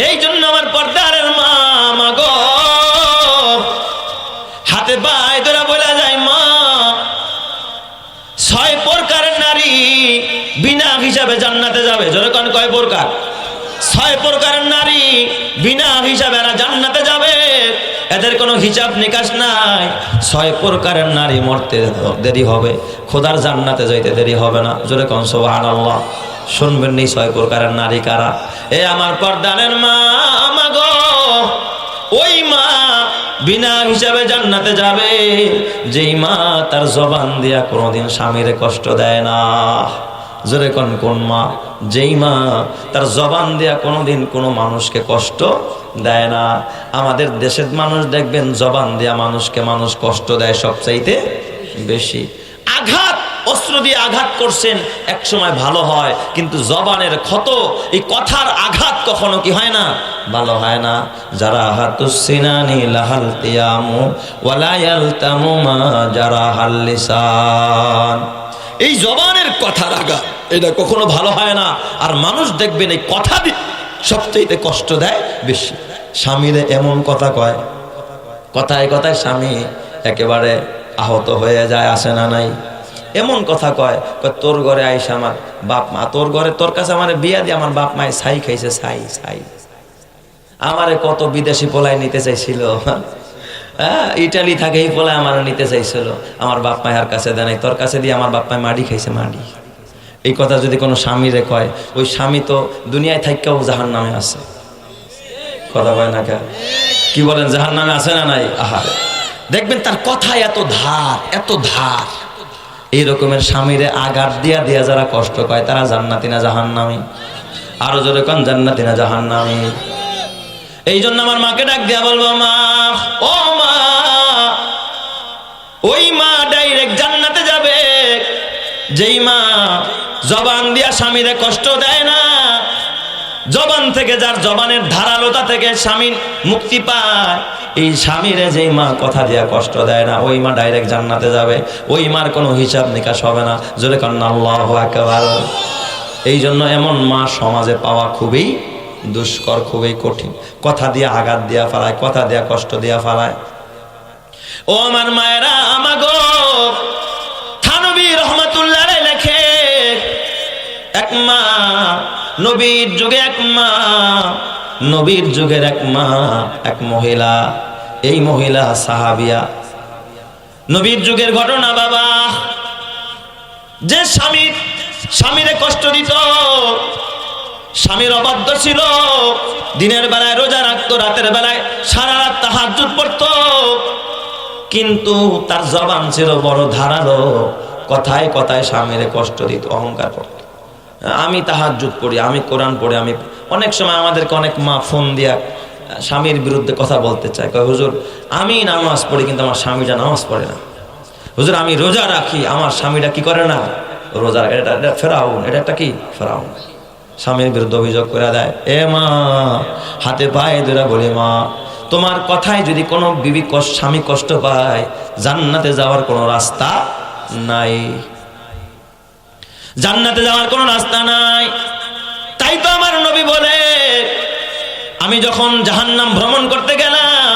এই জন্য আমার পর্দার মা মাগো হাতে পায়ে ধরে বলা যায় মা 6 প্রকারের নারী বিনা হিসাবে জান্নাতে যাবে। জোরে কোন কয় প্রকার? 6 প্রকারের নারী বিনা হিসাবে এরা জান্নাতে যাবে, এদের কোনো হিসাব নিকাশ নাই। 6 প্রকারের নারী মরতে দেরি হবে, খোদার জান্নাতে যাইতে দেরি হবে না। জোরে কোন সুবহানাল্লাহ। শুনবেন নি 6 প্রকারের নারী কারা? এ আমার পর্দারের মা মাগো, ওই মা বিনা হিসাবে জান্নাতে যাবে যেই মা তার জবান দিয়া কোনোদিন স্বামীরে কষ্ট দেয় না। জোরে কোন কোন মা? যেই মা তার জবান দিয়া কোনোদিন কোনো মানুষকে কষ্ট দেয় না। আমাদের দেশের মানুষ দেখবেন জবান দিয়া মানুষকে মানুষ কষ্ট দেয় সবচাইতে বেশি। আঘাত, অস্ত্র দিয়ে আঘাত করছেন, এক সময় ভালো হয়, কিন্তু জবানের ক্ষত, এই কথার আঘাত কখনো কি হয় না? ভালো হয় না। যারা হাতুসিনানি লাহাল তিয়ামু ওয়ালা ইয়ালতামু মা যারা হাল লিসান, এই জবানের কথার আঘাত এটা কখনো ভালো হয় না। আর মানুষ দেখবেন এই কথা দিয়ে সবচেয়ে কষ্ট দেয় বেশি। স্বামীরে এমন কথা কয়, কথায় কথায় স্বামী একেবারে আহত হয়ে যায়, আসে না নাই? এমন কথা কয়, তোর ঘরে আইসা আমার বাপ মা, তোর ঘরে তোর কাছে আমার বিয়া দিয়ে আমার বাপ মায় ছাই খাইছে, ছাই ছাই। আমারে কত বিদেশি পোলায় নিতে চাইছিল, ইটালি থাকে এই পোলায় আমার নিতে চাইছিল, আমার বাপ মায়ের কাছে দেয় নাই, তোর কাছে দিয়ে আমার বাপ মায় মাড়ি খাইছে, মাড়ি। এই কথা যদি কোনো স্বামীরে কয়, ওই স্বামী তো দুনিয়ায় থাইকাও জাহান্নামে আছে। কথা কয় না কে? কি বলেন, জাহান্নামে আছে না নাই? আহারে, দেখবেন তার কথায় এত ধার, এত ধার। এই রকমের স্বামীরে আঘাত দিয়া দিয়া যারা কষ্ট পায় তারা জান্নাতি না জাহান্নামী? আরো জোরে কোন, জান্নাতি না জাহান্নামী? এই জন্য আমার মাকে ডাক দিয়া বলবো, মা ও মা, ওই মা ডাইরেক্ট জান্নাতে যাবে যেই মা জবান দিয়া স্বামীরে কষ্ট দেয় না। জবান থেকে, যার জবানের ধারালোতা থেকে স্বামী মুক্তি পায়, এই স্বামীরে যেই মা কথা দিয়া কষ্ট দেয় না, ওই মা ডাইরেক্ট জান্নাতে যাবে। ওই মার কোনো হিসাব নিকাশ হবে না। জোরে কন্না আল্লাহু আকবার। এই জন্য এমন মা সমাজে পাওয়া খুবই দুষ্কর, খুবই কঠিন। কথা দিয়া আঘাত দিয়া ফেলায়, কথা দিয়া কষ্ট দিয়া ফেলায়। ও আমার মায়েরা আমাগো, থানবী রহমাতুল্লাহ আলাইহি লেখে, এক মা, নবীর যুগে এক মা, নবীর যুগের এক মা, এক মহিলা। এই মহিলা সাহাবিয়া। নবীর যুগের ঘটনা বাবা, যে স্বামীরে কষ্ট দিত, স্বামীর অবাধ্য ছিল, দিনের বেলায় রোজা রাখতো, রাতের বেলায় সারা রাত তাহাজ্জুদ পড়তো, কিন্তু তার জবান ছিল বড় ধারালো, কথায় কথায় স্বামীরে কষ্ট দিত, অহংকার করত। আমি তাহাজ্জুদ পড়ি, আমি কোরআন পড়ি, আমি। অনেক সময় আমাদেরকে অনেক মা ফোন দিয়া স্বামীর বিরুদ্ধে কথা বলতে চায়, কয় হুজুর আমি নামাজ পড়ি কিন্তু আমার স্বামীটা নামাজ পড়ে না। হুজুর আমি রোজা রাখি, আমার স্বামীটা কি করে না রোজা। এটা ফেরাউন, এটা একটা কি ফেরাউন। স্বামীর বিরুদ্ধে অভিযোগ করে দেয়। এ মা, হাতে পায়ে ধরে বলি, মা তোমার কথায় যদি কোনো বিবি স্বামী কষ্ট পায়, জান্নাতে যাওয়ার কোনো রাস্তা নাই, জান্নাতে যাওয়ার কোনো রাস্তা নাই। তাই তো আমার নবী বলে, আমি যখন জাহান্নাম ভ্রমণ করতে গেলাম,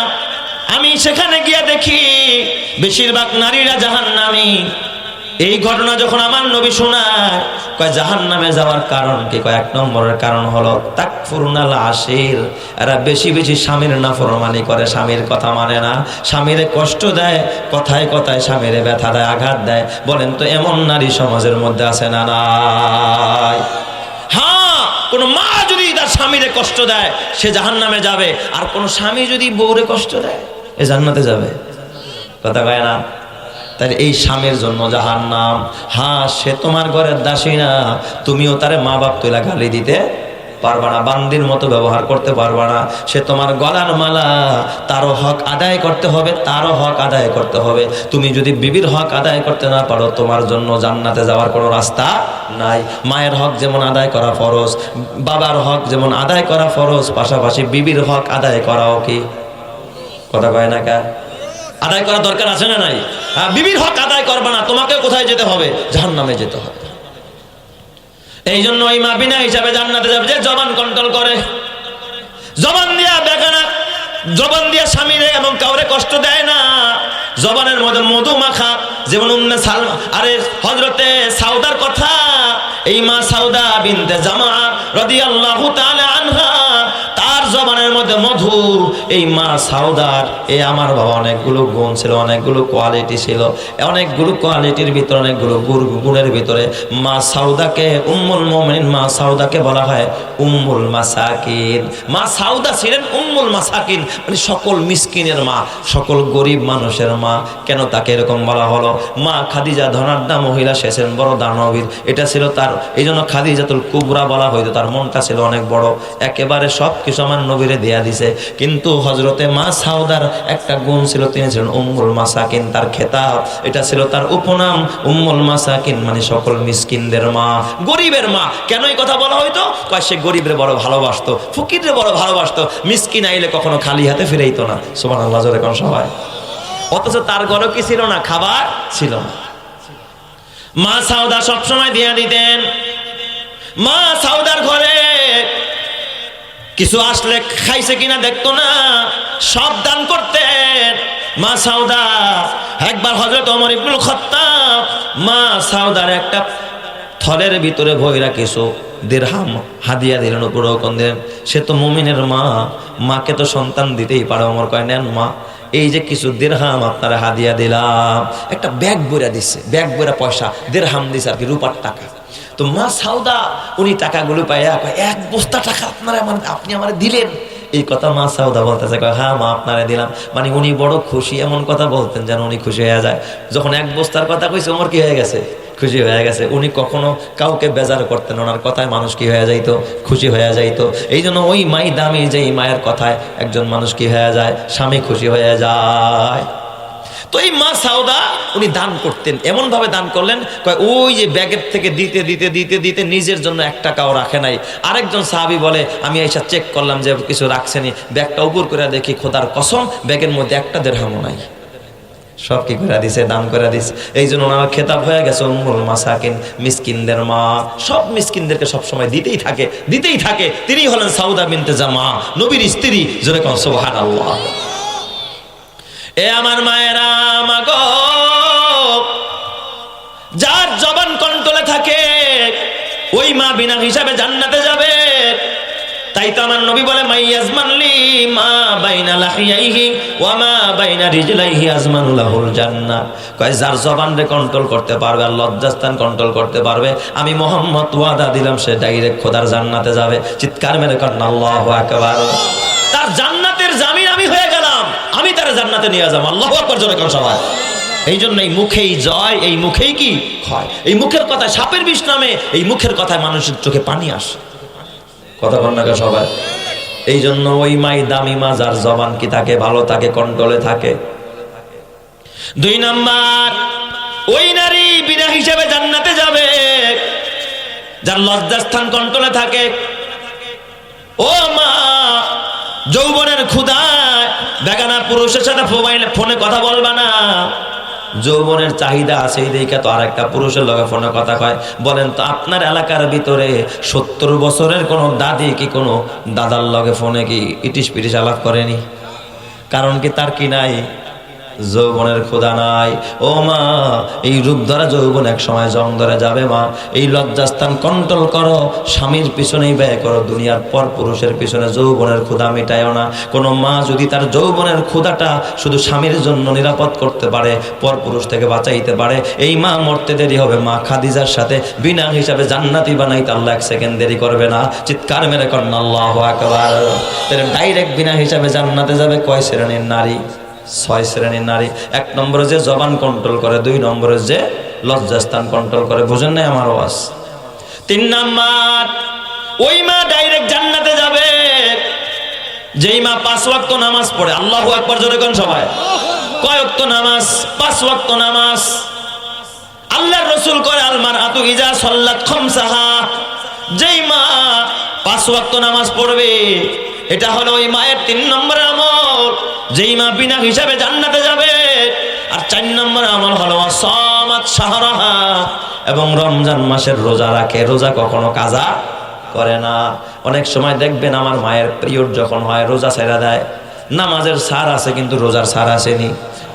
আমি সেখানে গিয়ে দেখি বেশিরভাগ নারীরা জাহান্নামী। এই ঘটনা যখন আমার নবী শোনায়, কয় জাহান্নামে যাওয়ার কারণ কি? কয় 1 নম্বরের কারণ হলো তাকফুরুনাল আশির, এরা বেশি বেশি স্বামীর নাফরমানি করে, স্বামীর কথা মানে না, স্বামীরে কষ্ট দেয়, কথায় কথায় স্বামীরে ব্যথা দেয়, আঘাত দেয়। বলেন তো এমন নারী সমাজের মধ্যে আছে না নাই? হ্যাঁ, কোন মা যদি তার স্বামীরে কষ্ট দেয় সে জাহান্নামে যাবে, আর কোন স্বামী যদি বউরে কষ্ট দেয় এ জান্নাতে যাবে। কথা কয় না? তাহলে এই স্বামীর জন্য জাহান্নাম। হ্যাঁ, সে তোমার ঘরের দাসী না, তুমিও তারে মা বাপ তুইলা গালি দিতে পারবা না, বান্দির মতো ব্যবহার করতে পারবা না। সে তোমার গলার মালা, তারও হক আদায় করতে হবে, তারও হক আদায় করতে হবে। তুমি যদি বিবির হক আদায় করতে না পারো, তোমার জন্য জান্নাতে যাওয়ার কোনো রাস্তা নাই। মায়ের হক যেমন আদায় করা ফরজ, বাবার হক যেমন আদায় করা ফরজ, পাশাপাশি বিবির হক আদায় করাও কি? কথা কয় না কা? আদায় করা দরকার আছে না নাই? বিবির হক আদায় করবে না, তোমাকে কোথায় যেতে হবে? জাহান্নামে যেতে হবে। এই জন্য ওই মা বিনা হিসাবে জান্নাতে যাবে যে জবান কন্ট্রোল করে। জবান দিয়া বেগানা, জবান দিয়া স্বামীরে এবং কাউরে কষ্ট দেয় না, জবানের মধ্যে মধু মাখা। যেমন উম্মে সালমা, আরে হযরতে সাউদার কথা, এই মা সাউদা বিনতে জামা রাদিয়াল্লাহু তাআলা আনহা, তার জবানের মধ্যে মধু। এই মা সাউদার, এই আমার বাবা অনেকগুলো গুণ ছিল, অনেকগুলো কোয়ালিটি ছিল, অনেকগুলো কোয়ালিটির ভিতরে অনেকগুলো গুণের ভিতরে মা সাউদাকে, উম্মুল মুমিনিন মা সাউদাকে বলা হয় উম্মুল মাসাকিন। মা সাউদা ছিলেন উম্মুল মাসাকিন, মানে সকল মিসকিনের মা, সকল গরিব মানুষের মা। কেন তাকে এরকম বলা হলো? মা খাদিজা ধনাঢ্যা মহিলা, সে ছিলেন বড় দানবীর, এটা ছিল তার, এই জন্য খাদিজাতুল কুবরা বলা হইতো। তার মনটা ছিল অনেক বড়, একেবারে সব কিছু আমার নবীরে দেয়া দিছে। কিন্তু হযরতে মা সাউদার একটা গুণ ছিল, তিনি ছিলেন উম্মুল মাসাকিন। তার খেতাব, এটা ছিল তার উপনাম, উম্মুল মাসাকিন, মানে সকল মিসকিনদের মা, গরিবের মা। কেন এই কথা বলা হইতো? কয় সে গরিবরে বড় ভালোবাসতো, ফকিরে বড় ভালোবাসতো, মিসকিন আইলে কখনো খালি হাতে ফিরাইতো না। সুবহানাল্লাহ, জোরে কোন সবাই। অথচ তার ঘরে কি ছিল না? খাবার ছিল না। মা সাউদা সবসময় দিয়া দিতেন। মা সাউদার ঘরে কিছু আসলে খাইছে কিনা দেখতো না, সব দান করতেন মা সাউদা। একবার হযরত ওমর ইবনুল খাত্তাব মা সাউদার একটা থলের ভিতরে ভইরা কিছু দিরহাম হাদিয়া দিলেন, উপরকম দিলেন। সে তো মুমিনের মা, মাকে তো সন্তান দিতেই পারে। ওমর কয়, নেন মা, এই যে কিছু দিরহাম আপনারা হাদিয়া দিলাম। একটা ব্যাগ বইরা দিচ্ছে, ব্যাগ বইরা পয়সা, দিরহাম দিছে আর কি, রূপার টাকা। তো মা সাউদা উনি টাকাগুলো পাইয়া কয়, এক বস্তা টাকা আপনারা আপনি আমার দিলেন। এই কথা মা সাউদা বলতেছে, কয় হ্যাঁ মা আপনারা দিলাম। মানে উনি বড় খুশি, এমন কথা বলতেন যেন উনি খুশি হয়ে যায়। যখন এক বস্তার কথা কইছে, ওমর কি হয়ে গেছে? খুশি হয়ে গেছে। উনি কখনো কাউকে বেজার করতেন, ওনার কথায় মানুষ কি হয়ে যাইতো? খুশি হয়ে যাইতো। এই জন্য ওই মাই দামি, যে মায়ের কথায় একজন মানুষ কি হয়ে যায়? স্বামী খুশি হয়ে যায়। তো এই মা সাউদা উনি দান করতেন, এমন ভাবে দান করলেন, কয় ওই যে ব্যাগের থেকে দিতে দিতে দিতে দিতে নিজের জন্য 1 টাকাও রাখে নাই। আরেকজন সাহাবী বলে, আমি এসে চেক করলাম যে কিছু রাখছেনি, ব্যাগটা উপর করে দেখি খোদার কসম ব্যাগের মধ্যে একটা দিরহামও নাই। সব কি করে দিছে? দান করে দিছে। এই জন্য ওনার খেতাব হয়ে গেছে উম্মুল মাসাকিন, মিসকিনদের মা। সব মিসকিনদেরকে সবসময় দিতেই থাকে, দিতেই থাকে। তিনি হলেন সাউদা বিনতে জামা, নবীর স্ত্রী। জোরে কোন সুবহানাল্লাহ। এ আমার মায়েরা, মাগো, যার জবান কন্ট্রোলে থাকে ওই মা বিনা হিসাবে জান্নাতে যাবে। তাই তো আমার নবী বলে, মাইয়াজমানলি মা বাইনা লাহিয়াইহি ওয়া মা বাইনা রিজলাইহি আজমানু লাহুল জান্নাহ। কয় যার জবানরে কন্ট্রোল করতে পারবে আর লজ্জাস্থান কন্ট্রোল করতে পারবে, আমি মুহাম্মদ ওয়াদা দিলাম সে ডাইরেক্ট খোদার জান্নাতে যাবে। চিৎকার মেরে করেন আল্লাহু আকবার। তার জান্নাতের জামিন আমি হয়ে গেলাম, আমি তার জান্নাতে নিয়ে যাব। আল্লাহু আকবার, জোরে কোন সবাই। এই জন্য এই মুখেই জয়, এই মুখেই কি হয়? এই মুখের কথা সাপের বিষ নামে, এই মুখের কথায় মানুষের চোখে পানি আসে। কথা বল না সবাই। এই জন্য ওই মাই দামি মা, যার জবান কি থাকে? ভালো থাকে, কন্ট্রোলে থাকে। 2 নাম্বার, ওই নারী বিনা হিসেবে জান্নাতে যাবে যার লজ্জাস্থান কন্ট্রোলে থাকে। ও মা, যৌবনের ক্ষুধায় বেগানা পুরুষের সাথে ফোনে কথা বলবা না। যৌবনের চাহিদা আছে এই দেখে তো আরেকটা পুরুষের লগে ফোনে কথা কয়। বলেন তো আপনার এলাকার ভিতরে 70 বছরের কোনো দাদি কি কোনো দাদার লগে ফোনে কি ইটিস পিটিস আলাপ করেনি? কারণ কি তার কি নাই? যৌবনের ক্ষুধা নাই। ও মা, এই রূপ ধরা যৌবন এক সময় জং ধরে যাবে। মা, এই লজ্জাস্থান কন্ট্রোল করো, স্বামীর পিছনেই ব্যয় করো, দুনিয়ার পর পুরুষের পিছনে যৌবনের ক্ষুধা মিটায়ও না। কোনো মা যদি তার যৌবনের ক্ষুধাটা শুধু স্বামীর জন্য নিরাপদ করতে পারে, পর পুরুষ থেকে বাঁচাইতে পারে, এই মা মরতে দেরি হবে। মা খাদিজার সাথে বিনা হিসাবে জান্নাতি বানাইতে আল্লাহ 1 সেকেন্ড দেরি করবে না। চিৎকার মেরে করেন আল্লাহু আকবার। তাহলে ডাইরেক্ট বিনা হিসাবে জান্নাতে যাবে কয় শ্রেণীর নারী? 6 শ্রেণীর নারী। 1 নম্বরে যে জবান কন্ট্রোল করে, 2 নম্বরে যে লজ্জাস্থান কন্ট্রোল করে। বুঝেন নাই আমার ওয়াজ? 3 নাম্বার, ওই মা ডাইরেক্ট জান্নাতে যাবে যেই মা 5 ওয়াক্ত নামাজ পড়ে। আল্লাহু আকবার, জোরে কোন সবাই। কয় ওয়াক্ত নামাজ? 5 ওয়াক্ত নামাজ। আল্লাহর রাসূল করে আল মারআতু ইজা সাল্লাত খামসাহা। যেই মা 5 ওয়াক্ত নামাজ পড়বে, এটা হলো ওই মায়ের 3 নম্বর আমল, যেই মা বিনা হিসাবে জান্নাতে যাবে। আর 4 নম্বর আমল হলো সামাত শাহরাহা, এবং রমজান মাসের রোজা রাখে। রোজা কখনো কাজা করে না। অনেক সময় দেখবেন আমার মায়ের পিরিয়ড যখন হয় রোজা ছেড়ে দেয়, নামাজের সার আছে কিন্তু রোজার সার আসেনি,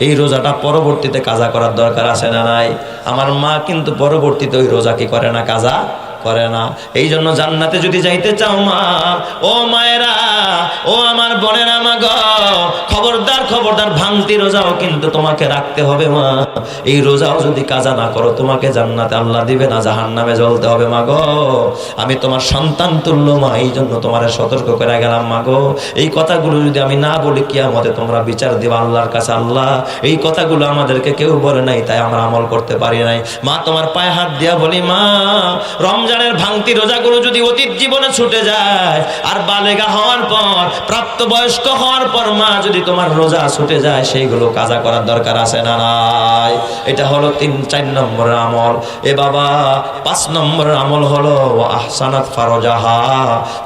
এই রোজাটা পরবর্তীতে কাজা করার দরকার আছে না নাই? আমার মা কিন্তু পরবর্তীতে ওই রোজা কি করে না, কাজা করে না। এই জন্য জান্নাতে যদি যাইতে চাও মা, ও মায়েরা, ও আমার বোনেরা, মা গো, খবরদার খবরদার, ভাঙতি রোজাও কিন্তু তোমাকে রাখতে হবে মা। এই রোজাও যদি কাজা না করো তোমাকে জান্নাতে আল্লাহ দিবে না, জাহান্নামে জ্বলতে হবে মা গো। আমি তোমার সন্তান তুল্য মা, এই জন্য তোমার সতর্ক করে গেলাম মা গো। এই কথাগুলো যদি আমি না বলি কিয়ামতে তোমরা বিচার দিবা আল্লাহর কাছে, আল্লাহ এই কথাগুলো আমাদেরকে কেউ বলে নাই তাই আমরা আমল করতে পারি নাই। মা তোমার পায়ে হাত দিয়া বলি মা, রমজানের ভাঙতি রোজাগুলো যদি অতীত জীবনে ছুটে যায়, আর বালেগা হওয়ার পর, প্রাপ্তবয়স্ক হওয়ার পর মা যদি তোমার রোজা ছুটে যায়, সেইগুলো কাজা করার দরকার আছে না নাই? এটা হলো 3-4 নম্বরের আমল। এ বাবা 5 নম্বরের আমল হলো আহসানাত ফারজাহা,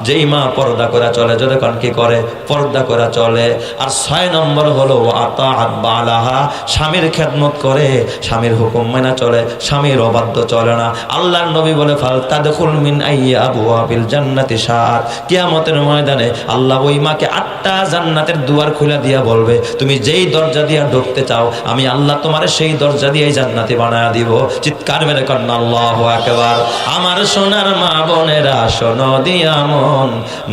যেই মা পর্দা করে চলে, যখন কি করে পর্দা করে চলে। আর 6 নম্বর হলো আতাআত বালাহা, স্বামীর খেদমত করে, স্বামীর হুকুম মেনে চলে, স্বামীর অবাধ্য চলে না। আল্লাহর নবী বলে ফালতাদখুল মিন আইয়ি আবওয়াবিল জান্নাতি শাআত, কিয়ামতের ময়দানে আল্লাহ ওই মাকে 8টা জান্নাতের দুয়ার খুলে দিয়া বলবে, তুমি যেই দরজা দিয়া ঢুকতে চাও আমি আল্লাহ তোমার সেই দরজা দিয়ে জান্নাতি বানায়া দিব। চিৎকার মেরে করেন আল্লাহু আকবার। আমার সোনার মা বোনেরা শোনো দিয়া মন,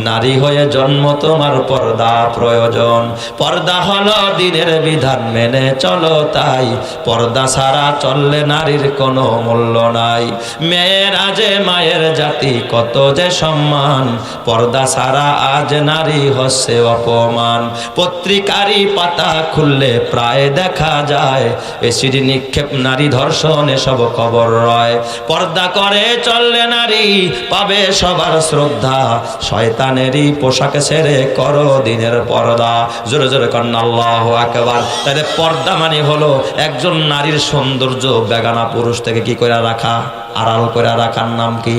নারী হয়ে জন্ম তোমার পর্দা প্রয়োজন। পর্দা হলো দিনের বিধান মেনে চলো তাই, পর্দা ছাড়া চললে নারীর কোনো মূল্য নাই। মেয়েরা যে মায়ের জাতি কত যে সম্মান, পর্দা ছাড়া আজ নারী হচ্ছে অপমান। পত্রিকারি পাতা খুললে প্রায় দেখা যায় এসিড নিক্ষেপ, নারী ধর্ষণ, এসব খবর রয়। পর্দা করে চললে নারী পাবে সবার শ্রদ্ধা, শয়তানেরই পোশাক ছেড়ে করো দিনের পর্দা। জোরে জোরে কন্যা আল্লাহু আকবার। তাহলে পর্দা মানে হলো একজন নারীর সৌন্দর্য বেগানা পুরুষ থেকে কি করে রাখা, আড়াল করে রাখার নাম কি?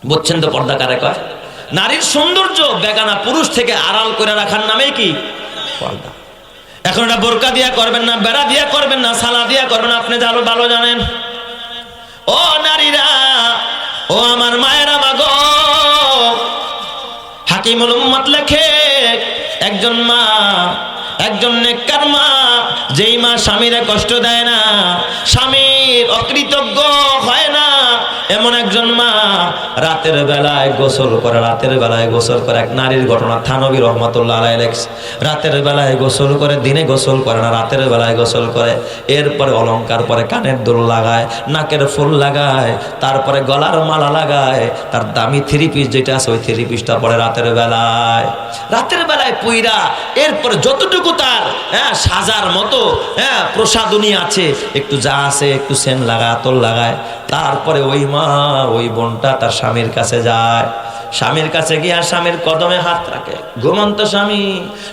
বুঝছেন তো পর্দা কারে কয়? নারীর সৌন্দর্য বেগানা পুরুষ থেকে আড়াল করে রাখার নামেই কি পর্দা। এখন এটা বোরকা দিয়া করবেন না, বেড়া দিয়া করবেন না, সালা দিয়া করবেন, আপনি ভালো ভালো জানেন। ও নারীরা, ও আমার মায়েরা, মাগো, হাকিমুল উম্মাত লেখে একজন মা, একজন নেককার মা, যেই মা স্বামীরে কষ্ট দেয় না, স্বামীর অকৃতজ্ঞ হয় না, এমন একজন মা রাতের বেলায় গোসল করে, রাতের বেলায় গোসল করে। এক নারীর ঘটনা থানবী রহমাতুল্লাহ আলাইহি লেখছে, রাতের বেলায় গোসল করে, দিনে গোসল করে না, রাতের বেলায় গোসল করে। এরপরে অলংকার পরে, কানের দুল লাগায়, নাকের ফুল লাগায়, তারপরে গলার মালা লাগায়, তার দামি 3 পিস যেটা আছে ওই 3 পিসটা পরে রাতের বেলায়, রাতের বেলায় পুইরা। এরপরে যতটুকু তার সাজার মতো প্রসাদনী আছে, একটু যা আছে একটু সেন লাগায়, আতর লাগায়। তারপরে ওই মা, ওই বোনটা তার স্বামীর কাছে যায়। স্বামীর কাছে গিয়ে স্বামীর কদমে হাত রাখে, ঘুমন্ত স্বামী,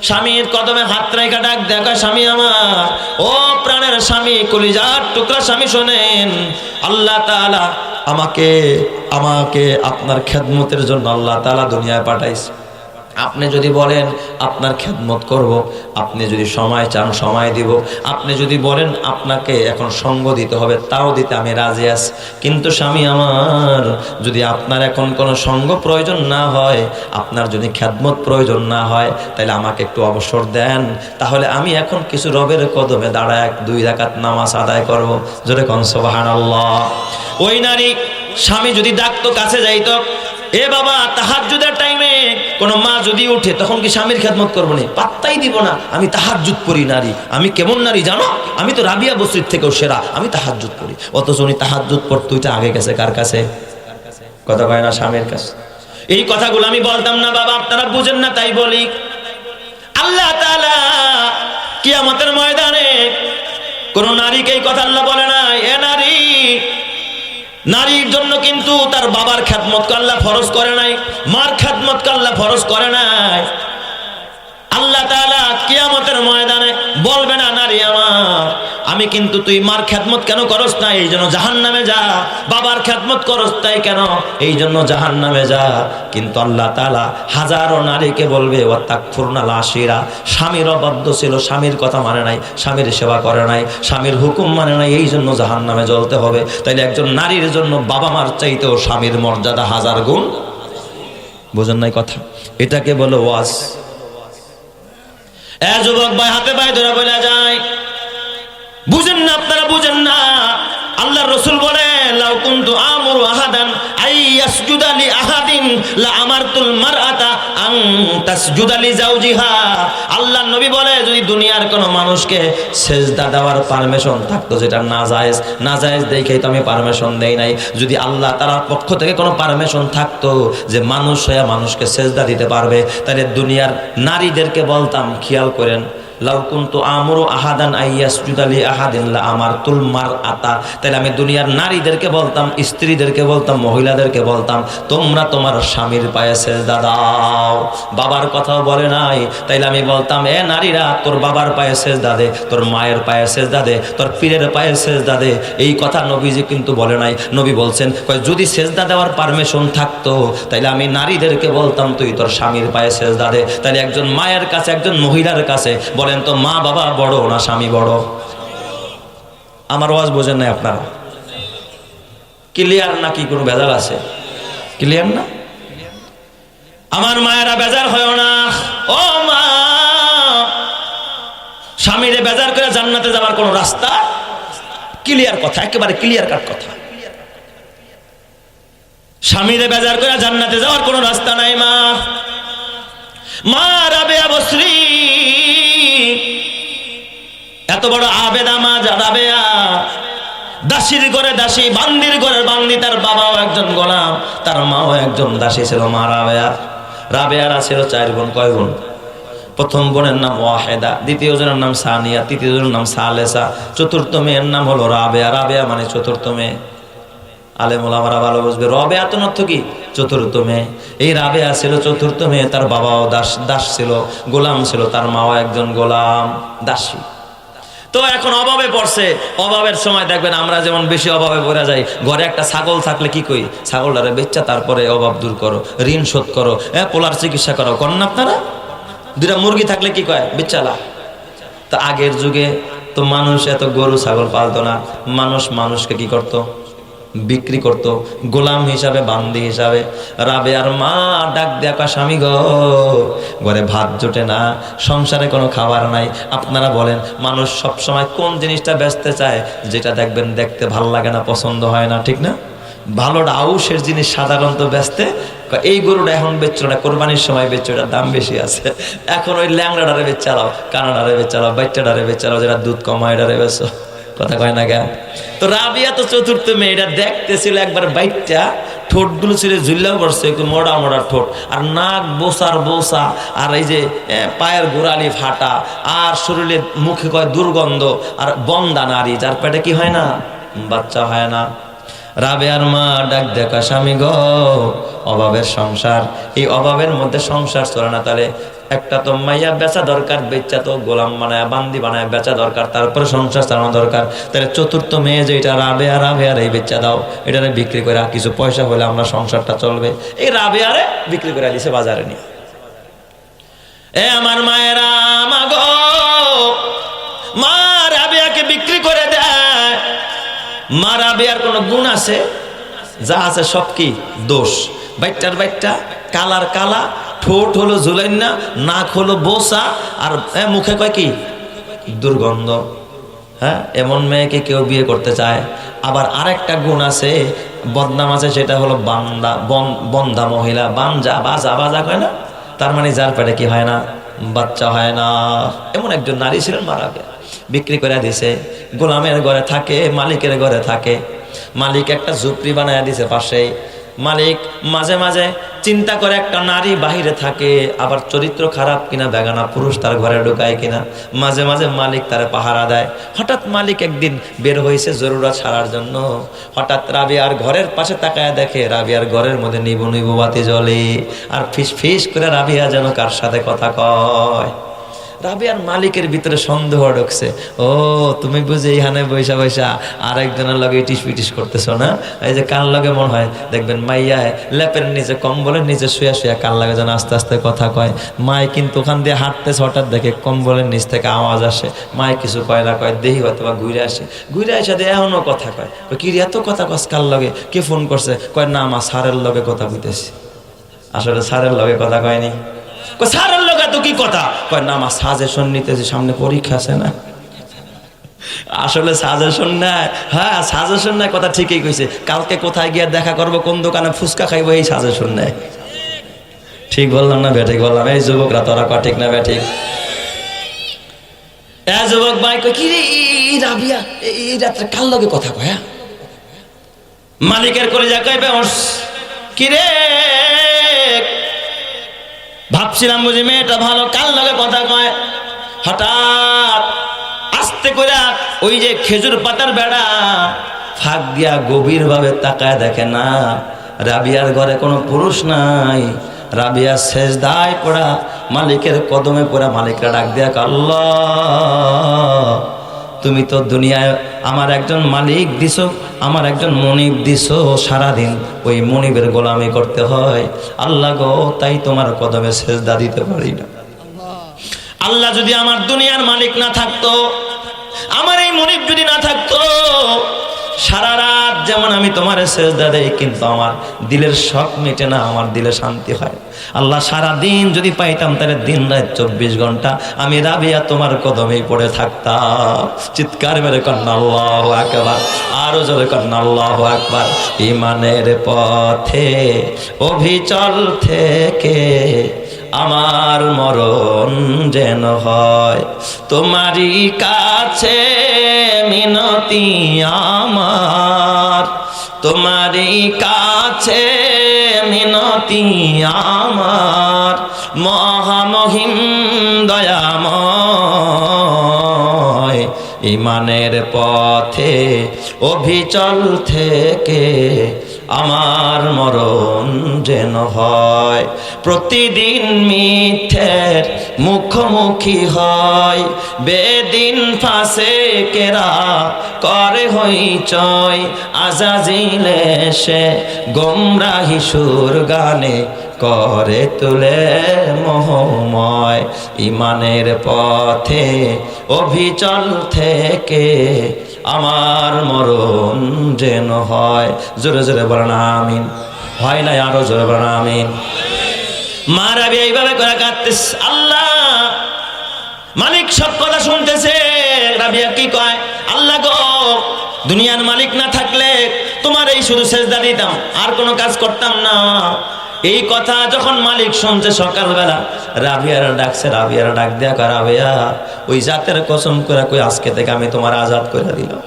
স্বামীর কদমে হাত রেখে ডাক দেখা, স্বামী আমার, ও প্রাণের স্বামী, কলিজার টুকরা স্বামী, শোনেন, আল্লাহ তাআলা আমাকে আপনার খেদমতের জন্য আল্লাহ তাআলা দুনিয়ায় পাঠাইছে। আপনি যদি বলেন আপনার খেদমত করব, আপনি যদি সময় চান সময় দিব, আপনি যদি বলেন আপনাকে এখন সঙ্গ দিতে হবে তাও দিতে আমি রাজি আছি। কিন্তু স্বামী আমার, যদি আপনার এখন কোনো সঙ্গ প্রয়োজন না হয়, আপনার যদি খেদমত প্রয়োজন না হয়, তাহলে আমাকে একটু অবসর দেন, তাহলে আমি এখন কিছু রবের কদমে দাঁড়ায় 2 রাকাত নামাজ আদায় করব। জোরে কোন সুবহানাল্লাহ। ওই নারী স্বামী যদি ডাকতো, কাছে যাইতো, এ বাবা তাহাজ্জুদের টাইমে কোন মা যদি উঠে, তখন কি স্বামীর খেদমত করবো না? পাত্তাই দিব না। আমি তাহাজ্জুদ পড়ি নারী, আমি কেমন নারী জানো? আমি তো রাবিয়া বসরির থেকেও সেরা, আমি তাহাজ্জুদ পড়ি। অথচ উনি তাহাজ্জুদ পড়তে ওইটা আগে গেছে কার কাছে? কথা কয় না, স্বামীর কাছে। এই কথাগুলো আমি বলতাম না বাবা, আপনারা বুঝেন না তাই বলি। আল্লাহ তাআলা কিয়ামতের ময়দানে কোন নারীকে এই কথা আল্লাহ বলে না, এ নারী, নারীর জন্য কিন্তু তার বাবার খেদমতকে আল্লাহ ফরজ করে নাই, মার খেদমতকে আল্লাহ ফরজ করে নাই। আল্লাহ তাআলা কিয়ামতের ময়দানে বলবে না নারী আমার, আমি কিন্তু তুই মার খেদমত কেন করস না, এই জন্য জাহান্নামে যা। বাবার খেদমত করস তাই কেন, এই জন্য জাহান্নামে যা। কিন্তু আল্লাহ তাআলা হাজারো নারীকে বলবে ওয়াতাকফুরনাল আশিরা, স্বামীর অবাধ্য ছিল, স্বামীর কথা মানে নাই, স্বামীর সেবা করে নাই, স্বামীর হুকুম মানে নাই, এই জন্য জাহান্নামে জ্বলতে হবে। তাইলে একজন নারীর জন্য বাবা মার চাইতেও স্বামীর মর্যাদা হাজার গুণ। বুঝেন নাই কথা? এটাকে বলে ওয়াজ। যুবক ভাই হাতে পায়ে ধরে বলে যায়, বুঝেন না আপনারা, বুঝেন না। আল্লাহর রাসূল বলে লাউ কুনতু আমুরু আহাদান আইয়াসজুদা লি আহাদিন লা আমারতুল মারআতা আন তাসজুদা লি যাওজিহা। আল্লাহর নবী বলে যদি দুনিয়ার কোনো মানুষকে সেজদা দেওয়ার পারমিশন থাকতো, যেটা নাজায়েজ, নাজায়েজ দেখেই তো আমি পারমিশন দেই নাই। যদি আল্লাহ তাআলার পক্ষ থেকে কোনো পারমিশন থাকতো যে মানুষ হয়ে মানুষকে সেজদা দিতে পারবে, তাহলে দুনিয়ার নারীদেরকে বলতাম, খেয়াল করেন, লাউ কুনতু আমুরু আহাদান আইয়াসজুদা লি আহাদিন লা আমারতুল মারআতা। তাহলে আমি দুনিয়ার নারীদেরকে বলতাম, স্ত্রীদেরকে বলতাম, মহিলাদেরকে বলতাম, তোমরা তোমার স্বামীর পায়ে সেজদা দাও। বাবার কথাও বলে নাই। তাইলে আমি বলতাম, এ নারীরা, তোর বাবার পায়ে সেজদা দে, তোর মায়ের পায়ে সেজদা দে, তোর পীরের পায়ে সেজদা দে। এই কথা নবীজি কিন্তু বলে নাই। নবী বলছেন যদি সেজদা দেওয়ার পারমিশন থাকতো, তাইলে আমি নারীদেরকে বলতাম তুই তোর স্বামীর পায়ে সেজদা দে। তাইলে একজন মায়ের কাছে, একজন মহিলার কাছে বলেন তো, মা বাবা বড় না স্বামী বড়? আমার ওয়াজ বোঝেন নাই আপনারা? ক্লিয়ার নাকি কোনো ভেজাল আছে? ক্লিয়ার না? আমার মায়েরা বেজার হয় না। ও মা, স্বামীরে বেজার করে জান্নাতে যাওয়ার কোন রাস্তা? ক্লিয়ার কথা, একেবারে ক্লিয়ার কাট কথা। স্বামীরে বেজার করে জান্নাতে যাওয়ার কোন রাস্তা নাই। মা, মা রাবেয়া বসরি, এত বড় আবেদা মা রাবেয়া, দাসীর ঘরে দাসী, বান্দির ঘরের বান্দি। তার বাবাও একজন গোলাম, তার মাও একজন দাসী ছিল। মা রাবেয়া, রাবেয়ারা ছিল 4 বোন। কয় বোন? প্রথম বোনের নাম ওয়াহেদা, দ্বিতীয় জনের নাম সানিয়া, তৃতীয় জনের নাম সালেসা, চতুর্থ মেয়ের নাম হলো রাবেয়া। রাবেয়া মানে চতুর্থ মেয়ে। আলেম ওলামারা ভালো বুঝবে, রাবেয়া তো অর্থ কি? চতুর্থ মেয়ে। এই রাবেয়া ছিল চতুর্থ মেয়ে। তার বাবাও দাস ছিল, গোলাম ছিল, তার মাও একজন গোলাম, দাসী। তো এখন অভাবে পড়ছে। অভাবের সময় দেখবেন আমরা যেমন বেশি অভাবে পড়ে যাই। ঘরে একটা ছাগল থাকলে কি কই? ছাগলটারে বেচ্চা তারপরে অভাব দূর করো, ঋণ শোধ করো, পোলার চিকিৎসা করো, করেন না আপনারা? 2টা মুরগি থাকলে কি কয়? বেচ্চালা। তো আগের যুগে তো মানুষ এত গরু ছাগল পালতো না। মানুষ মানুষকে কি করতো? বিক্রি করতো, গোলাম হিসাবে, বান্দি হিসাবে। রাবেয়ার মা ডাক দেখা, স্বামী গো, ঘরে ভাত জোটে না, সংসারে কোনো খাবার নাই। আপনারা বলেন, মানুষ সব সময় কোন জিনিসটা বেচতে চায়? যেটা দেখবেন দেখতে ভালো লাগে না, পছন্দ হয় না, ঠিক না? ভালোটা আউশের জিনিস সাধারণত বেচতে, এই গরুটা এখন বেচছো না, কোরবানির সময় বেচছো, এটার দাম বেশি আছে। এখন ওই ল্যাংড়াটারে বেচালাও, কানাডারে বেচালাও, বাচ্চাটারে বেচালাও, যেটা দুধ কমায় এটারে বেচো। কথা কয় না গা? তো রাবিয়া তো চতুর্থ মেয়ে। এটা দেখতেছিল একবার বাইটটা, ঠোঁটগুলো ছিল ঝুল্লাও করছে, একটু মোড়া মোড়া ঠোঁট, আর নাক বোসার বোসা, আর এই যে পায়ের গোড়ালি ফাটা, আর শরীরে মুখে কয় দুর্গন্ধ, আর বন্দা নারী, যার পেটে কি হয় না? বাচ্চা হয় না। রাবেয়ার মা ডাক দেখা, স্বামী গো, অভাবের সংসার, এই অভাবের মধ্যে সংসার চলে না। তাহলে একটা তো মাইয়া বেচা দরকার, বেচা তো গোলাম বানায়, বান্দি বানায় বেচা দরকার, তারপরে সংসার চালানো দরকার। তাহলে চতুর্থ মেয়ে যে এটা রাবেয়া, রাবেয়ার এই বেচা দাও, এটারে বিক্রি করে কিছু পয়সা হলে আমরা সংসারটা চলবে। এই রাবেয়ারে বিক্রি করে দিছে বাজারে নিয়ে। আমার মায়েরা, মা গো, মা রাবেয়াকে বিক্রি করে দেয়। মা রাবেয়ার কোনো গুণ আছে? যা আছে সব কি দোষ। বাইটার বাইটা, কালার কালা, ঠোঁট হলো ঝুলাইনা, নাক হলো বোসা, আর মুখে কয় কি? দুর্গন্ধ। হ্যাঁ, এমন মেয়েকে কেউ বিয়ে করতে চায়? আবার আরেকটা গুণ আছে, বদনাম আছে, সেটা হলো বন্ধা মহিলা, বাঞ্জা, বাজা বাজা কয় না? তার মানে যার পেটে কি হয় না? বাচ্চা হয় না। এমন একজন নারী ছিলেন, মারা গেছে, বিক্রি করে দিছে। গোলামের ঘরে থাকে, মালিকের ঘরে থাকে। মালিক একটা ঝুপড়ি বানায় দিছে পাশেই। মালিক মাঝে মাঝে চিন্তা করে একটা নারী বাহিরে থাকে, আবার চরিত্র খারাপ কিনা, বেগানা পুরুষ তার ঘরে ঢুকায় কিনা। মাঝে মাঝে মালিক তারে পাহারা দেয়। হঠাৎ মালিক একদিন বের হয়েছে জরুরত ছাড়ার জন্য। হঠাৎ রাবিয়ার ঘরের পাশে তাকায় দেখে রাবিয়ার ঘরের মধ্যে নিবু নিবু বাতি জ্বলে, আর ফিস ফিস করে রাবিয়া যেন কার সাথে কথা কয়। রাবিয়ার মালিকের ভিতরে সন্দেহ ঢুকছে, ও তুমি বুঝি এইখানে বৈশা বৈশা আরেকজনের লগে ইটিস পিটিস করতেছো না? এই যে কার লগে মনে হয় দেখবেন মাইয়ায় লেপের নিচে কম্বলের নিচে শুয়া শুয়া কার লাগে যেন আস্তে আস্তে কথা কয়। মায় কিন্তু ওখান দিয়ে হাঁটতেছে, হঠাৎ দেখে কম্বলের নিচ থেকে আওয়াজ আসে, মায় কিছু কয় না, কয় দেহি হয়তো বা ঘুরে আসে, ঘুরে আসে দিয়ে এখনও কথা কয়। কি এত কথা কস কার লগে, কে ফোন করছে? কয় না মা স্যারের লগে কথা কইতেছি। আসলে স্যারের লগে কথা কয়নি, কয় স্যারের লগে তো কি কথা, কয় না মা সাজেশন নিতেছি, সামনে পরীক্ষা আছে না। আসলে সাজেশন নেয়, হ্যাঁ সাজেশন নেয়, কথা ঠিকই কইছে। কালকে কোথায় গিয়ে দেখা করবো, কোন দোকানে ফুচকা খাইবো, এই সাজেশন নেয়। ঠিক বললাম না বেঠিক বললাম? এই যুবকরা তোরা কয় ঠিক না বেঠিক? এ যুবক ভাই কয় কি রে রাবিয়া এই রাত্রে কার লগে কথা কয়? মালিকের করে যা কয় বেহস। কি রে ভাবছিলাম বুঝি মেয়েটা ভালো, কার লগে কথা কয়? হঠাৎ আস্তে করে ওই যে খেজুর পাতার বেড়া ফাঁক দিয়া গভীর ভাবে তাকায় দেখে না রাবিয়ার ঘরে কোনো পুরুষ নাই। রাবিয়া সেজদায় পড়া, মালিকের কদমে পড়া, মালিকরা ডাক দিয়া আল্লাহ তুমি তো দুনিয়ায় আমার একজন মালিক দিছো, আমার একজন মনিব দিছো, সারাদিন ওই মনিবের গোলামি করতে হয় আল্লাহ গো, তাই তোমার কদমে সেজদা দিতে পারি না। আল্লাহ যদি আমার দুনিয়ার মালিক না থাকতো, আমার এই মনিব যদি না থাকতো, সারা রাত যেমন আমি তোমার সেজদা দেই কিন্তু আমার দিলের শখ মেটে না, আমার দিলে শান্তি হয়। আল্লাহ সারা দিন যদি পাইতাম তাহলে দিন রাত 24 ঘন্টা আমি রাবিয়া তোমার কদমেই পড়ে থাকতাম। চিৎকার মেরে কন্যা আল্লাহু আকবার, আরো জোরে কন্যা আল্লাহু আকবার। ইমানের পথে অভিচল থেকে আমার মরণ যেন হয়, তোমারই কাছে মিনতি আমার, তোমারই কাছে মিনতি আমার, মহামহিম দয়াময়। ইমানের পথে অভিচল থেকে আমার মরণ যেন হয়, প্রতিদিন মিথ্যের মুখোমুখি হয়, বেদিন ফাঁসে কেরা করে হইচই, আজাজিল এসে গোমরাহি সুর গানে করে তুলে মোহময়। ইমানের পথে অভিচল থেকে আমার মরণ যেন হয়। জোরে জোরে বলেন আমিন। হয় না আরো জোরে বলেন আমিন। মা রাবিয়া এইভাবে করে কাঁদতেস, আল্লাহ মালিক সব কথা শুনতেছে। রাবিয়া কি কয়, আল্লাহ গো দুনিয়ার মালিক না থাকলে তোমার এই শুধু সেজদা দিতাম, আর কোনো কাজ করতাম না। এই কথা যখন মালিক শুনছে সকালবেলা রাবিয়ার ডাকছে, রাবিয়ার ডাক দেয়া কয় রাবিয়া ওই জাতের কসম করে কই আজকে থেকে আমি তোমার আজাদ করে দিলাম।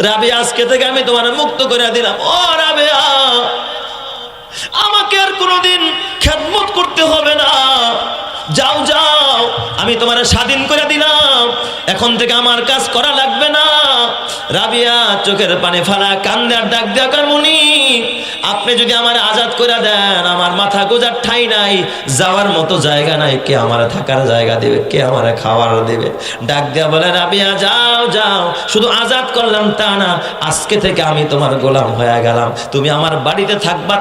রাবিয়া আজকে থেকে আমি তোমার মুক্ত করে দিলাম। ও রাবিয়া আমাকে আর কোনোদিন খেদমত করতে হবে না, যাও যাও আমি তোমার স্বাধীন করে দিলাম, এখন থেকে আমার কাজ করা লাগবে না। রাবিয়া চোখের পানি ফালা কান্দে আর ডাক দেয়া কয় মুনি আপনি যদি আমার আজাদ করে দেন আমার মাথা গোজার ঠাই নাই, যাওয়ার মতো জায়গা নাই, কে আমার থাকার জায়গা দিবে, কে আমার খাওয়ার দিবে? ডাক দেয়া বলে রাবিয়া যাও যাও, শুধু আজাদ করলাম তা না, আজকে থেকে আমি তোমার গোলাম হয়ে গেলাম। তুমি আমার বাড়িতে থাকবা,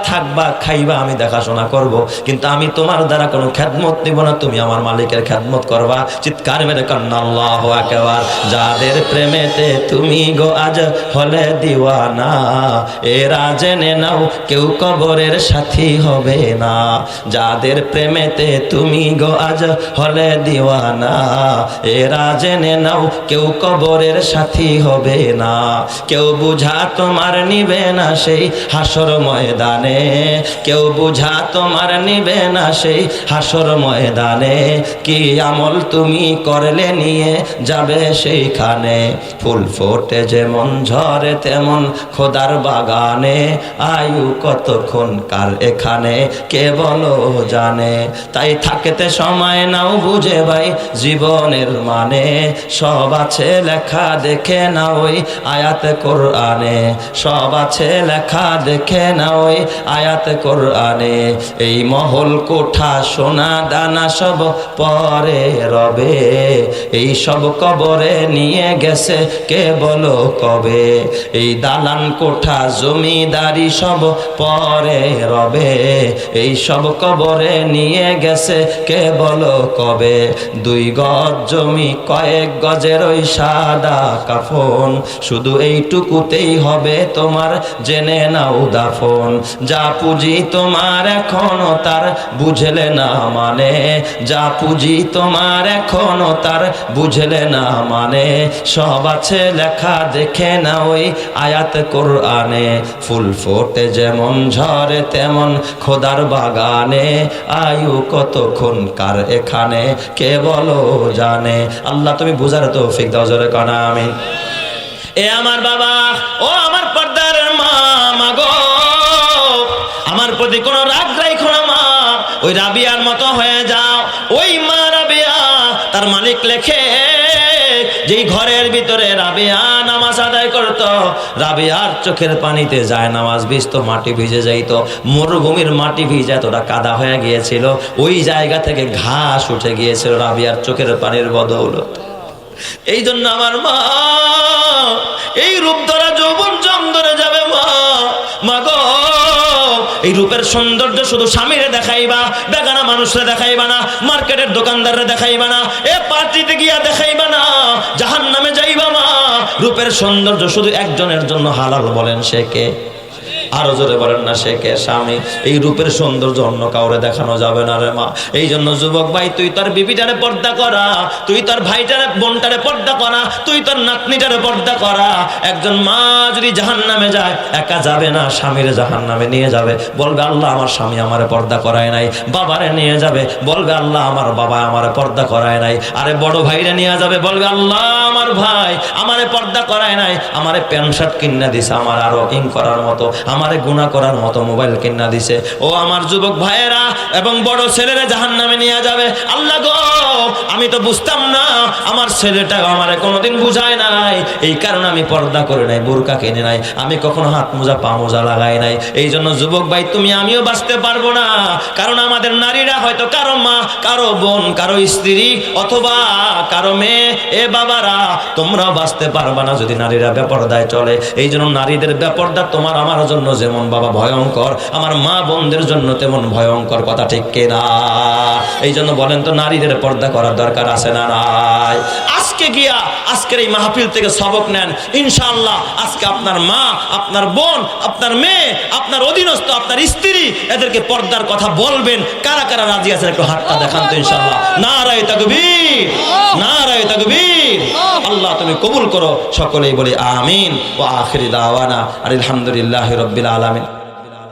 খাইবা, আমি দেখাশোনা করব, কিন্তু আমি তোমার দ্বারা কোনো খেদমত নিব না, তুমি আমার মালিকের খেদমত করবা। চিৎকার মেরে কন্যা আল্লাহু আকবার। যাদের প্রেমেতে তুমি গো আজ হলে দিওয়ানা, এরা জেনে নাও কেউ কবরের সাথী হবে না। যাদের প্রেমেতে তুমি গো আজ হলে দিওয়ানা, এরা জেনে নাও কেউ কবরের সাথী হবে না। কেউ বুঝা তোমার নিবে না সেই হাসর ময়দানে, কেউ বুঝা তোমার নিবে না সেই হাসর ময়দানে। কি আমল তুমি করলে নিয়ে যাবে সেইখানে, ফুল ফোটে যেমন ঝরে তেমন খোদার বাগানে, আয়ু আয়ু কতক্ষণ কার এখানে কে বলো জানে। তাই থাকতে সময় নাও বুঝে ভাই জীবনের মানে, সব আছে লেখা দেখে না ওই আয়াত কোরআনে, সব আছে লেখা দেখে না ওই আয়াত কোরআনে। এই মহল কোঠা সোনা দানা সব পরে রবে, এই সব কবরে নিয়ে গেছে কে বলো কবে। এই দালান কোঠা জমিদারি সব পরে রবে, এই সব কবরে নিয়ে গেছে কে বলো কবে। 2 গজ জমি কয়েক গজের ওই সাদা কাফন, শুধু এইটুকুতেই হবে তোমার জেনে নাও দাফন। যা পুঁজি তোমার এখনো তার বুঝলে না মানে, যা পুঁজি তোমার এখনো তার বুঝলে না মানে, সব আছে লেখা দেখে না ওই আয়াত কোরআনে। ফুল ফোটে যেমন ঝরে তেমন খোদার বাগানে, আয়ু কতক্ষণ কার এখানে কে বলো জানে। আল্লাহ তুমি বুঝার তৌফিক দাও, জোরে কানা আমিন। এ আমার বাবা, ও আমার পর্দার মা, মাগো আমার প্রতি কোনো রাগ রাখো না মা, ওই রাবিয়ার মতো হয়ে যাও। ওই মা রাবিয়া, তার মালিক লেখে যেই ঘরের ভিতরে রাবিয়া নামাজ আদায় করত, রাবিয়ার চোখের পানিতে যায় নামাজ ভিজতো, মাটি ভিজে যাইত, মরুভূমির মাটি ভিজে এতটা কাদা হয়ে গিয়েছিল, ওই জায়গা থেকে ঘাস উঠে গিয়েছিল রাবিয়ার চোখের পানির বদৌলত। এই জন্য আমার মা এই রূপ ধরা যৌবন জম ধরে যাবে মা, মাগো এই রূপের সৌন্দর্য শুধু স্বামীরে দেখাইবা, বেগানা মানুষরে দেখাইবা না, মার্কেটের দোকানদাররে দেখাইবা না, এ পার্টিতে গিয়া দেখাইবা না, জাহান্নামে যাইবা মা। রূপের সৌন্দর্য শুধু একজনের জন্য হালাল, বলেন সে কে? আরো জোরে বলেন না সে কে? স্বামী। এই রূপের সৌন্দর্য অন্য কাউরে দেখানো যাবে না রে মা। এই জন্য যুবক ভাই, তুই তোর বিবিটারে পর্দা করা, তুই তোর ভাইটারে বোনটারে পর্দা করা, তুই তোর নাতনিটারে পর্দা করা। একজন মা যদি জাহান্নামে যায়, একা যাবে না, স্বামীরে জাহান্নামে নিয়ে যাবে, বলবে আল্লাহ আমার স্বামী আমারে পর্দা করায় নাই। বাবারে নিয়ে যাবে, বলবে আল্লাহ আমার বাবা আমারে পর্দা করায় নাই। আরে বড় ভাইরে নিয়ে যাবে, বলবে আল্লাহ আমার ভাই আমারে পর্দা করায় নাই, আমারে প্যান্ট শার্ট কিনা দিছে আমার আরো ইং করার মতো, আমারে গুনাহ করার মতো মোবাইল কিনা দিছে। ও আমার যুবক ভাইয়েরা এবং বড় ছেলেরা জাহান্নামে নিয়ে যাবে। আল্লাহ গো, আমি তো বুঝতাম না, আমার ছেলেটা আমারে কোনোদিন বুঝায় নাই, এই কারণে আমি পর্দা করে নাই, বোরকা কিনে নাই, আমি কখনো হাত মোজা পা মোজা লাগাই নাই। এই জন্য যুবক ভাই, তুমি আমিও বাঁচতে পারবো না, কারণ আমাদের নারীরা হয়তো কারো মা, কারো বোন, কারো স্ত্রী অথবা কারো মেয়ে। এ বাবারা, তোমরাও বাঁচতে পারবা না যদি নারীরা বেপরদায় চলে। এই জন্য নারীদের বেপরদা তোমার আমার জন্য যেমন বাবা ভয়ঙ্কর, আমার মা বোনদের জন্য তেমন ভয়ঙ্কর, কথা ঠিক কিনা? এই জন্য বলেন তো, নারীদের পর্দা করার দরকার আছে না নাই? আজকে গিয়া আজকের এই মাহফিল থেকে সবক নেন ইনশাআল্লাহ। আজকে আপনার মা, আপনার বোন, আপনার মেয়ে, আপনার অধীনস্থ, আপনার স্ত্রী, এদেরকে পর্দার কথা বলবেন। কারা কারা রাজি আছেন একটু হাতটা দেখান তো ইনশাআল্লাহ। নারায়ে তাকবীর, নারায়ে তাকবীর। আল্লাহ তুমি কবুল করো, সকলেই বলি আমিন। ওয়া আখিরি দাওয়ানা আলহামদুলিল্লাহি রাব্বিল আলামিন।